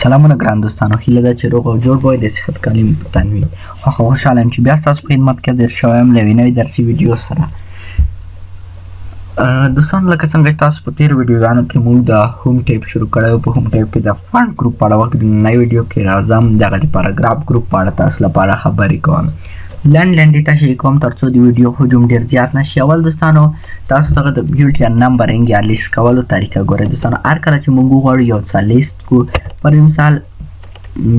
سلامونه ګران دوستانو، هیله ده چې روغ او جوړ به وئ، د صحت کالي مو په تن وي. خوشحاله یم چې بیا ستاسو په خدمت کې حاضر شوی یم له یوې نوې درسي ویډیو سره. دوستانو لکه څنګه چې تاسو په تېرو ویډیوګانو کې موږ د هوم ټیب شروع کړی و، په هوم ټیب کې د فنډ ګروپ په اړه وکړو. د نننۍ ویډیو کې راځم د هغه د پاراګراف ګروپ په اړه تاسو لپاره خبرې کوم. لنډ یې تشریح کوم تر څو د ویډیو حجم ډېر زیات نه شي. اول دوستانو تاسو دغه د بیلډ یا نمبرینګ یا لیست کولو طریقه ګورئ. دوستانو هر کله چې موږ وغواړو یو څه لیست کړو، پر مثال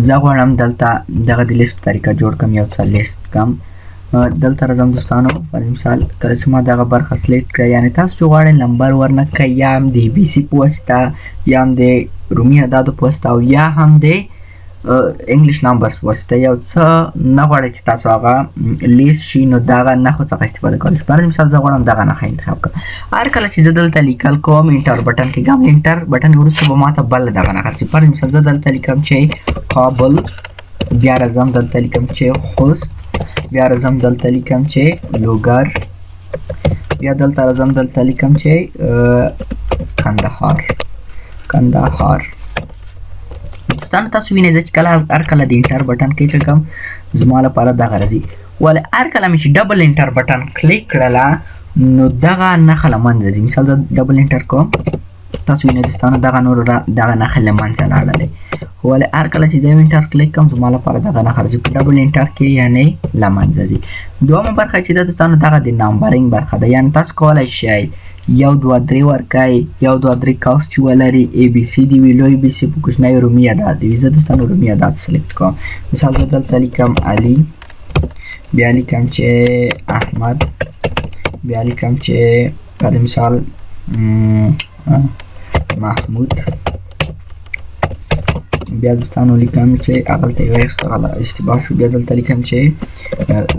زه غواړم دلته دغه د لیست په طریقه جوړ کړم، یو څه لیست کړم. دلته راځم دوستانو، پر مثال کله چې ما دغه برخه سلیکټ کړه، یعنې تاسو چې غواړئ نمبر ورنه کړئ، یا هم د ABC په واسطه، یا هم د رومي اعدادو په واسطه، او یا هم د انګلیش نمبرز په واسطه یو څه نه غواړئ چې تاسو هغه لیست شي، نو دغه نښو څخه استفاده کولی شئ. پر مثال زه غواړم دغه نښه انتخاب کړم. هر کله چې زه دلته لیکل کوم، انټر بټن کېږم، انټر بټن وروسته به ماته بل دغه نښه شي. پر مثال زه دلته لیکم چې کابل، بیا راځم دلته لیکم چې خوست، بیا راځم دلته لیکم چې لوګر، بیا دلته راځم دلته لیکم چې کندهار. دوستانو تاسو وینئ زه چې کله هر کله د انټر بټن کلیک کړم زما لپاره دغه راځي، ولې هر کله مې چې ډبل انټر بټن کلیک کړله نو دغه نښه له منځه ځي. مثال زه ډبل انټر کوم، تاسو وینئ دوستانو دغه نښه له منځه لاړلې، ولې هر کله چې زه انټر کلیک کوم زما لپاره دغه نښه راځي. په ډبل انټر کې یعنې له منځه ځي. دویمه برخه چې ده دوستانو دغه د نمبرینګ برخه ده، یعنې تاسو کولی شئ 1 2 3 ورکړئ، 1 2 3 قوس چې ولري، ABCD وي، لوی ABC په کوچنی رومي اعداد وي. زه دوستانو رومي اعداد سلیکټ کوم. مثال زه دلته لیکم علي، بیا لیکم چې احمد، بیا لیکم چې پر مثال محمود، بیا دوستانو لیکم چې هغلته یو اشتباه شو، بیا دلته لیکم چې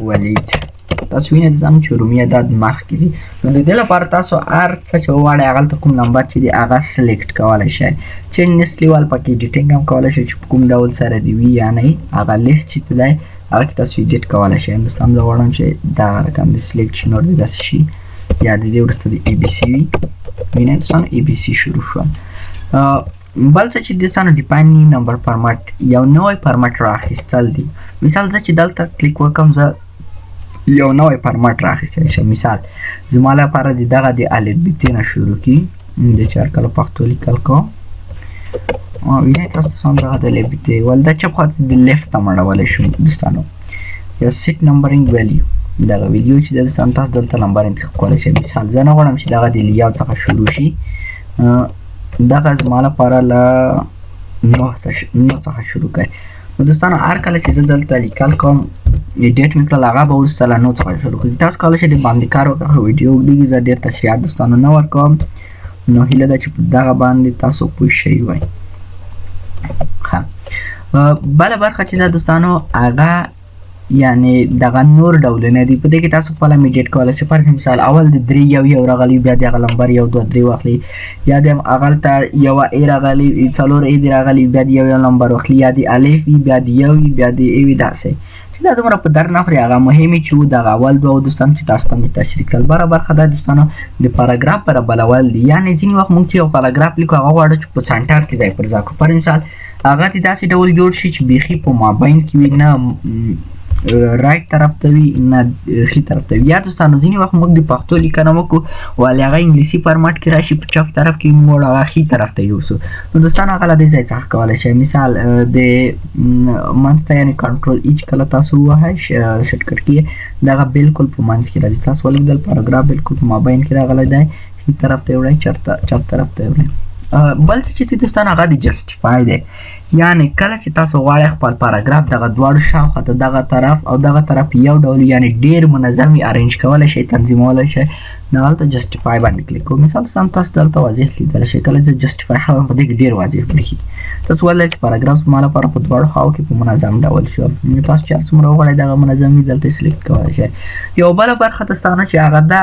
ولید. تاسو وینئ دوستانو چې رومي اعداد مخکې ځي. نو د دې لپاره تاسو هر څه چې وغواړئ هغلته کوم نمبر چې دی هغه سلیکټ کولی شئ. چینج لیست لیول پکې ایډیټینګ هم کولی شئ چې په کوم ډول سره دې وي، یعنې هغه لیست چې دی هغه کې تاسو ایډیټ کولی شئ. دوستانو زه غواړم چې دغه رقم د سلیکټ شي، نور دې داسې شي، یا د دې وروسته د ABC وي. وینئ دوستانو ABC شروع شول. بل څه چې دوستانو ډیپاینډ نمبر فارمټ، یو نوی فارمټ رااخیستل دي. مثال زه چې دلته کلیک وکړم زه یو نوی فارمټ رااخیستلی شم. مثال زما لپاره د دغه د الفبې نه شروع کړي، د چې هر کله پښتو لیکل کوم. وینئ تاسو هم دغه د الفبې ول دا چپ خواته د لیفټ ته مړولی شو دوستانو. یا سیټ نمبرینګ ویلیو، دغه ویلیو چې د دوستانو تاسو دلته نمبر انتخاب کولی شئ. مثال زه نه غواړم چې دغه د لیاو څخه شروع شي، دغه زما لپاره له 9 څخه شروع کړئ. نو دوستانو هر کله چې زه دلته لیکل کوم ایډیټ مې کړل، هغه به وروسته له 9 څخه شروع کړي. تاسو کولی شئ د باندې کار وکړئ، ویډیو اوږدېږي، زه ډېر تشریحات دوستانو نه ورکوم، نو هیله ده چې په دغه باندې تاسو پوه شوي وئ. بله برخه چې ده دوستانو هغه یعنې دغه نور ډولونه دي. په دې کې تاسو خپله هم ایډیټ کولی شئ. فرض مثال اول د 3 یو راغلی، بیا د هغه نمبر 1 2 3 واخلي، یا د هغلته یوه A راغلی، 4 A دې راغلي، بیا د یو نمبر واخلي، یا د الف وي، بیا د یو وي، بیا د A وي، داسې چې دا دومره په در نه خوري. هغه مهمې چې وو دغه اول دوه دوستانو چې تاسو ته مې تشریح کړل. بله برخه دا دوستانو د پاراګراف پر بلول دي، یعنې ځینې وخت موږ چې یو پاراګراف لیکو هغه غواړو چې په سنټر کې ځای پر ځای کړو. پر مثال هغه دې داسې ډول جوړ شي چې بیخي په مابین کې وي، نه رایټ طرف ته وي نه ښي طرف ته وي. یا دوستانو ځینې وخت موږ د پښتو لیکنه وکړو ولې هغه انګلیسي فارمټ کې راشي، په چپ طرف کې موږ هغه ښي طرف ته یوسو. نو دوستانو هغه له دې ځای څخه کولی شئ. مثال د منځ ته یعنې کنټرول ای چې کله تاسو ووهئ شرټکټ کې دغه بالکل په منځ کې راځي. تاسو ولیدل پاراګراف بالکل په مابین کې راغلی دی، ښي طرف ته یې وړئ، چپ طرف ته یې وړئ. بل څه چې دی دوستانو هغه د جسټیفای دی، یعنې کله چې تاسو غواړئ خپل پاراګراف دغه دواړو شاوخوا ته دغه طرف او دغه طرف یو ډول یعنې ډېر منظم یې ارینج کولی شئ، تنظیمولی شئ، نو هلته جسټیفای باندې کلیک کوئ. مثال تاسو دلته واضح لیدلی شئ، کله چې جسټیفای هم په دې کې ډېر واضح برېښي. تاسو ولئ چې پاراګراف زما لپاره په دواړو خواو کې په منظم ډول شو. نو تاسو چې هر څومره وغواړئ دغه منظم وي دلته سلیکټ کولی شئ. یو بله برخه دوستانو چې هغه ده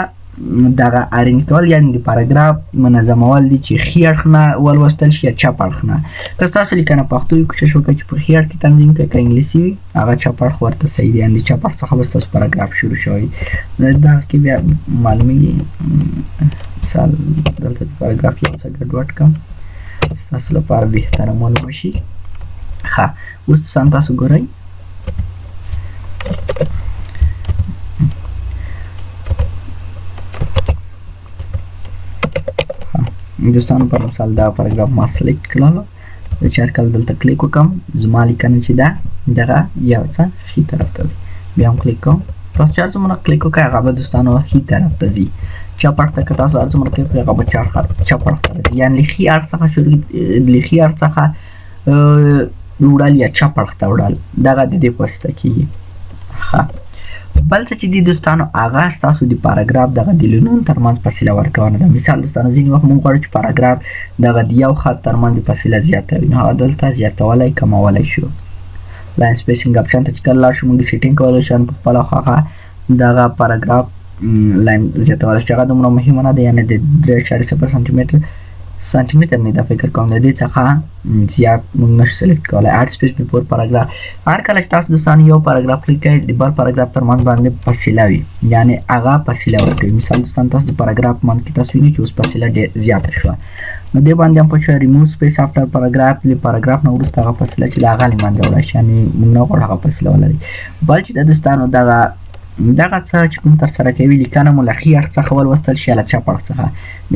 دغه ارینج کول، یعنې د پاراګراف منظمول دي چې ښي اړخ نه ولوستل شي یا چپ اړخ نه. که ستاسو لیکنه پښتو وي کوشش وکړئ چې په ښي اړخ کې تنظیم کړئ، که انګلیسي وي هغه چپ اړخ ورته صحیح دی، یعنې د چپ اړخ څخه به ستاسو پاراګراف شروع شوی. دغه کې بیا معلومیږي. مثال دلته د پاراګراف یو څه ګډوډ کړم ستاسو لپاره بهتره معلومه شي. ښه اوس دوستانو تاسو ګورئ دوستانو پر مثال دا پاراګراف ما سلیکټ کړلو زه چې هر کله دلته کلیک وکړم زما لیکنه چې ده دغه یو څه ښي طرف ته ځي بیا هم کلیک کوم تاسو چې هر څومره کلیک وکړئ هغه به دوستانو ښي طرف ته ځي چپ اړخ ته که تاسو هر څومره کلیک وکړئ هغه به چپ اړخ ته ځي یعنې له ښي اړخ څخه له ښي اړخ څخه وړل یا چپ اړخ ته وړل دغه د دې په واسطه کېږي ښه بل څه چې دي دوستانو هغه ستاسو د پاراګراف دغه د لینونو ترمنځ فاصله ورکونه ده مثال دوستانو ځینې وخت موږ غواړو چې پاراګراف دغه د یو خط ترمنځ فاصله زیاته وي نو هغه دلته زیاتولی کمولی شو لاین سپیسینګ اپشن ته چې کله لاړ شو موږ سیټینګ کولی شو په خپله هغه دغه پاراګراف لاین زیاتولی شو هغه دومره مهمه نه ده یعنې د 3.0 سانتي متر نه دا فکر کوم د دې څخه زیات موږ نشو سلیکټ کولی اډ سپیس بیفور پاراګراف هر کله چې تاسو دوستانو یو پاراګراف کلیک کوئ د بل پاراګراف ترمنځ باندې فاصله وي یعنې هغه فاصله ورکوي مثال دوستانو تاسو د پاراګراف منځ کې تاسو وینئ چې اوس فاصله ډېر زیاته شوه نو دې باندې هم پوه شوئ ریموو سپیس افټر پاراګراف له پاراګراف نه وروسته هغه فاصله چې د هغه له منځه وړی شي یعنې موږ نه غواړو هغه فاصله ولري بل چې د دوستانو دغه څه چې کوم ترسره کوي لیکنه مو له ښي اړخ څخه ولوستل شي له چپ اړخ څخه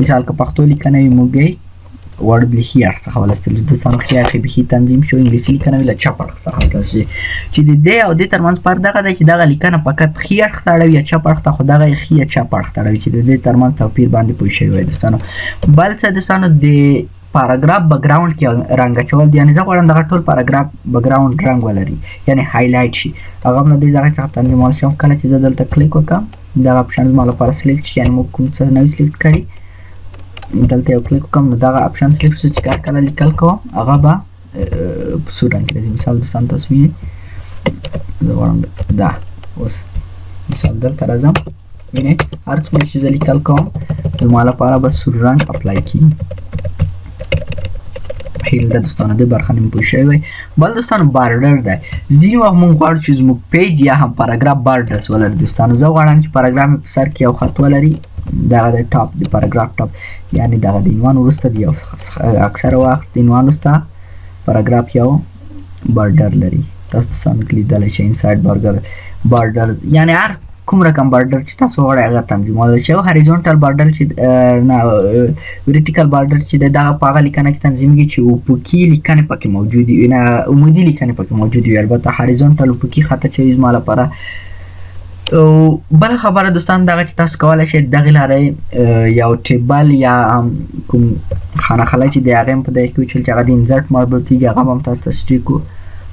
مثال که پښتو لیکنه وي موږ یې ورډ له ښي اړخ څخه ولوستل دوستانو ښي اړخ یې بیخي تنظیم شو انګلیسي لیکنه وي له چپ اړخ څخه ولوستل شي چې د دې او دې ترمنځ فرق دغه دی چې دغه لیکنه فقط ښي اړخ ته اړوي یا چپ اړخ ته خو دغه یې ښي یا چپ اړخ ته اړوي چې د دې ترمنځ توپیر باندې پوه شوي وای دوستانو بل څه دوستانو د پاراګراف بکګراوند کې رنګ اچول دي یعنې زه غواړم دغه ټول پاراګراف بکګراوند رنګ ولري یعنې هایلایټ شي هغه هم له دې ځای څخه تنظیمولی شم کله چې زه دلته کلیک وکړم دغه اپشن زما لپاره سلیکټ شي یعنې موږ کوم څه نوي سلیکټ کړي دلته یو کلیک وکړم نو دغه اپشن سلیکټ شو چې هر کله لیکل کوم هغه به په سور رنګ کې راځي مثال دوستان تاسو وینئ زه غواړم دا اوس مثال دلته راځم وینئ هر څومره چې زه لیکل کوم زما لپاره به سور رنګ اپلای کېږي هیله ده دوستانو دې برخه نیم پوه شوي وئ بل دوستانو بارډر دی ځینې وخت موږ غواړو چې زموږ پیج یا هم پاراګراف بارډرس ولري دوستانو زه غواړم چې پاراګراف مې په سر کې یو خط ولري دغه د ټاپ د پاراګراف ټاپ یعنې دغه د عنوان وروسته د یو اکثره وخت د عنوان وروسته پاراګراف یو بارډر لري تاسو دوستانو کې لیدلی شئ انسایډ بارډر یعنې هر کوم رقم بارډر چې تاسو غواړئ هغه تنظیمولی شي او هریزونټل بارډر چې نه ورټیکل بارډر چې دی دغه په هغه لیکنه کې تنظیمېږي چې افقي لیکنې پکې موجودې وي نه عمودي لیکنې پکې موجودې وي البته هریزونټل افقي خطه چې وي زما لپاره بله خبره دوستان دغه چې تاسو کولی شئ دغې لارې یو ټیبل یا کوم خانه خلی چې د هغې هم په دغې کې وچل چې هغه د انزرټ مربوطېږي هغه به هم تاسو تصدیق کړو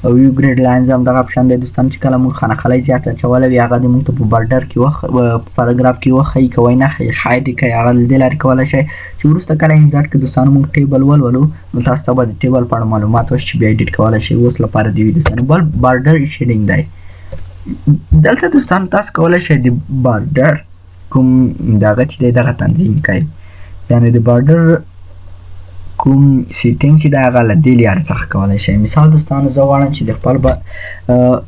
او یو ګریډ لاینز هم دغه اپشن دی دوستان چې کله موږ خانه خلی زیات اچولی وي هغه د موږ ته په بارډر کې په پاراګراف کې وښیي که وایي نه ښیي هایډ یې کوي هغه له دې لارې کولی شئ چې وروسته کله انزرټ کړي دوستانو موږ ټیبل ولولو نو تاسو ته به د ټیبل په اړه معلومات وشي چې بیا ایډیټ کولی شئ اوس لپاره د وي دوستانو بل بارډر شیډینګ دی دلته دوستانو تاسو کولی شئ د بارډر کوم دغه چې دی دغه تنظیم کوئ یعنې د بارډر کوم سیټینګ چې دی هغه له دې لارې څخه کولی شئ مثال دوستانو زه غواړم چې د خپل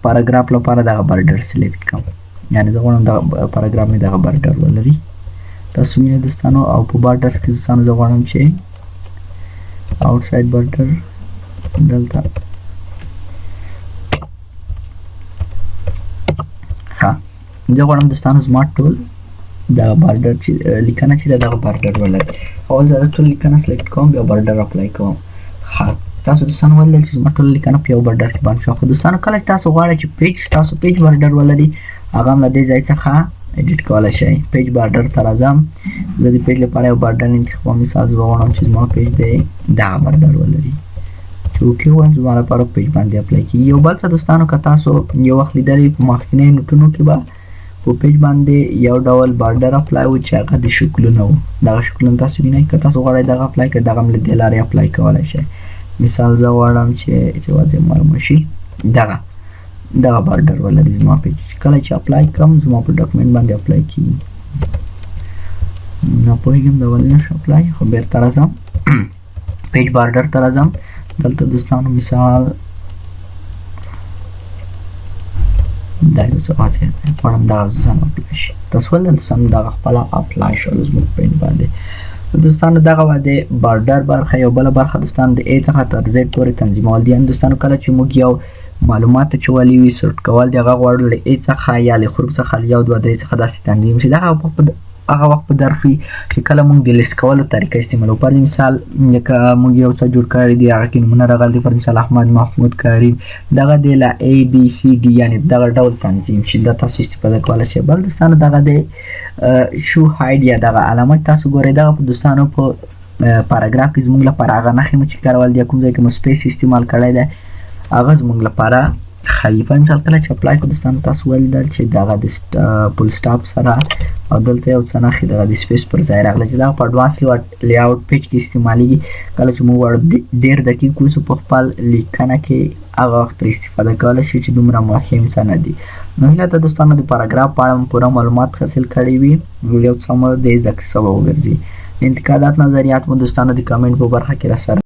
پاراګراف لپاره دغه بارډر سلیکټ کړم یعنې زه غواړم دغه پاراګراف مې دغه بارډر ولري تاسو وینئ دوستانو او په بارډرز کې دوستانو زه غواړم چې آوټساید بارډر دلته زه غواړم دوستانو زما ټول دغه بارډر چې لیکنه چې ده دغه بارډر ولري اول زه ټول لیکنه سلیکټ کوم بیا بارډر اپلای کوم تاسو دوستانو ولیدل چې زما ټول لیکنه په یو بارډر کې باندې شوه خو دوستانو کله چې تاسو غواړئ چې تاسو پیج بارډر ولري هغه هم له دې ځای څخه ایډیټ کولی شئ پیج بارډر ته راځم زه د پیج لپاره یو بارډر انتخابوم مثال زه غواړم چې زما پیج دی دغه بارډر ولري چې اوکې ووایم زما لپاره پیج باندې اپلای کېږي یو بل څه دوستانو که تاسو یو وخت لیدلي په مخکینیو نوټونو کې به په پیج باندې یو ډول بارډر اپلای و چې هغه د شکلونه و دغه شکلونه تاسو وینئ که تاسو غواړئ دغه اپلای کړئ دغه هم له دې لارې اپلای کولی شئ مثال زه غواړم چې واضح معلومه شي دغه بارډر ولري زما پیج کله چې اپلای کړم زما په ډاکومنټ باندې اپلای کېږي نه پوهېږم د ولې نشو اپلای خو بېرته راځم پیج بارډر ته راځم دلته دوستانو مثال دا یو څه واضح دی غواړم دغه دوستانو اپلای شي تاسو ولې دوستانو دغه خپله اپلای شول زموږ پیج باندې دوستانو دغه و د بارډر برخه. یو بله برخه دوستانو د A څخه تر Z پورې تنظیمول دي. دوستانو کله چې موږ یو معلومات اچولي وي سورټ کول د هغه غواړو له A څخه یا له حروف څخه له 1 2 3 څخه داسې تنظیم شي. هغه وخت په درس وي چې کله موږ د لیست کولو طریقه استعمالوو. پر مثال لکه موږ یو څه جوړ کړی دی هغه کې نومونه راغلي دي، پر مثال احمد، محمود، کریم، دغه د له A B C D یعنی دغه ډول تنظیم شي. دا تاسو استفاده کولی شئ. بل دوستانو دغه د شو هاید یا دغه علامت تاسو ګورئ، دغه په دوستانو په پاراګراف کې زموږ لپاره هغه نښې مو چې کارول دي، کوم ځای کې مو سپیس استعمال کړی دی هغه زموږ لپاره ښایي. په مثال کله چې اپلای کړو دوستانو تاسو ولیدل چې دغه د فول سټاپ سره او دلته یو څه نښې دغه د سپیس پر ځای راغله چې دغه په اډوانس لیاوټ پیج کې استعمالیږي. کله چې موږ غواړو ډېر دقیق اوسو په خپل لیکنه کې هغه وخت ترې استفاده کولی شو چې دومره مهم څه نه دي. نو هیله ده دوستانو د پاراګراف په اړه مو پوره معلومات حاصل کړي وي. یو څه مو د زده کړې سبب وګرځي. انتقادات نظریات مو دوستانو د کمنټ په برخه کې راسره